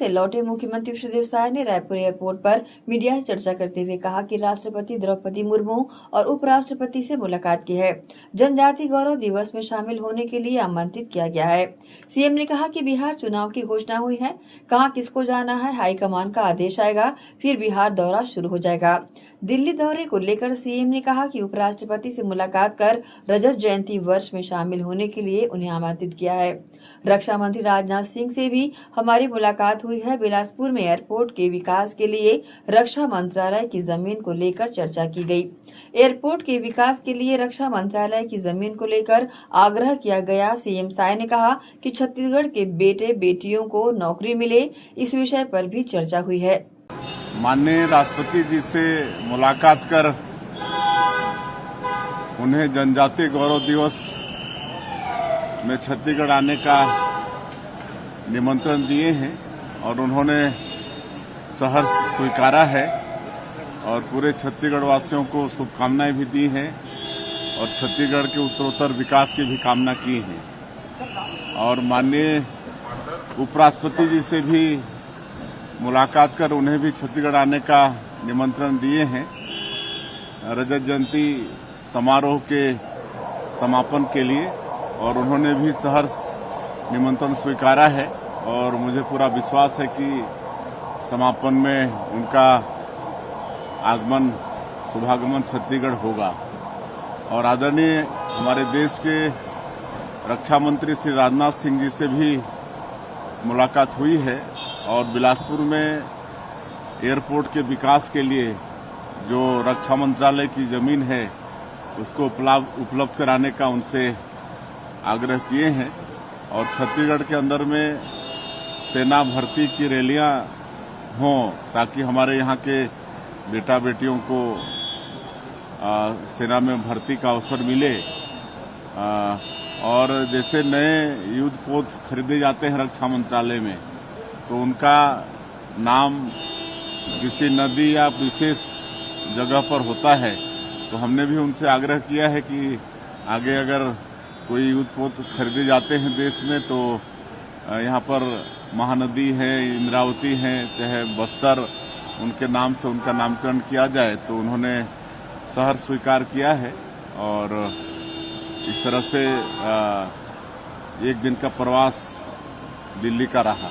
से लौटे मुख्यमंत्री विष्णुदेव साय ने रायपुर एयरपोर्ट पर मीडिया से चर्चा करते हुए कहा कि राष्ट्रपति द्रौपदी मुर्मू और उपराष्ट्रपति से मुलाकात की है। जनजाति गौरव दिवस में शामिल होने के लिए आमंत्रित किया गया है। सीएम ने कहा कि बिहार चुनाव की घोषणा हुई है, कहां किसको जाना है, हाईकमान का आदेश आएगा, फिर बिहार दौरा शुरू हो जाएगा। दिल्ली दौरे को लेकर सीएम ने कहा कि उपराष्ट्रपति से मुलाकात कर रजत जयंती वर्ष में शामिल होने के लिए उन्हें आमंत्रित किया है। रक्षा मंत्री राजनाथ सिंह से भी हमारी मुलाकात हुई है। बिलासपुर में एयरपोर्ट के विकास के लिए रक्षा मंत्रालय की जमीन को लेकर चर्चा की गई। एयरपोर्ट के विकास के लिए रक्षा मंत्रालय की जमीन को लेकर आग्रह किया गया। सीएम साय ने कहा कि छत्तीसगढ़ के बेटे बेटियों को नौकरी मिले, इस विषय पर भी चर्चा हुई है। माननीय राष्ट्रपति जी से मुलाकात कर उन्हें जनजातीय गौरव दिवस में छत्तीसगढ़ आने का निमंत्रण दिए हैं और उन्होंने सहर्ष स्वीकारा है और पूरे छत्तीसगढ़ वासियों को शुभकामनाएं भी दी हैं और छत्तीसगढ़ के उत्तरोत्तर विकास की भी कामना की है। और माननीय उपराष्ट्रपति जी से भी मुलाकात कर उन्हें भी छत्तीसगढ़ आने का निमंत्रण दिए हैं। रजत जयंती समारोह के समापन के लिए और उन्होंने भी सहर्ष निमंत्रण स्वीकारा है और मुझे पूरा विश्वास है कि समापन में उनका आगमन शुभागमन छत्तीसगढ़ होगा। और आदरणीय हमारे देश के रक्षा मंत्री श्री राजनाथ सिंह जी से भी मुलाकात हुई है और बिलासपुर में एयरपोर्ट के विकास के लिए जो रक्षा मंत्रालय की जमीन है उसको उपलब्ध कराने का उनसे आग्रह किए हैं। और छत्तीसगढ़ के अंदर में सेना भर्ती की रैलियां हों ताकि हमारे यहाँ के बेटा बेटियों को सेना में भर्ती का अवसर मिले। और जैसे नए युद्ध पोत खरीदे जाते हैं रक्षा मंत्रालय में तो उनका नाम किसी नदी या विशेष जगह पर होता है, तो हमने भी उनसे आग्रह किया है कि आगे अगर कोई युद्ध पोत खरीदे जाते हैं देश में तो यहाँ पर महानदी है, इंद्रावती है, चाहे बस्तर, उनके नाम से उनका नामकरण किया जाए। तो उन्होंने सहर्ष स्वीकार किया है और इस तरह से एक दिन का प्रवास दिल्ली का रहा।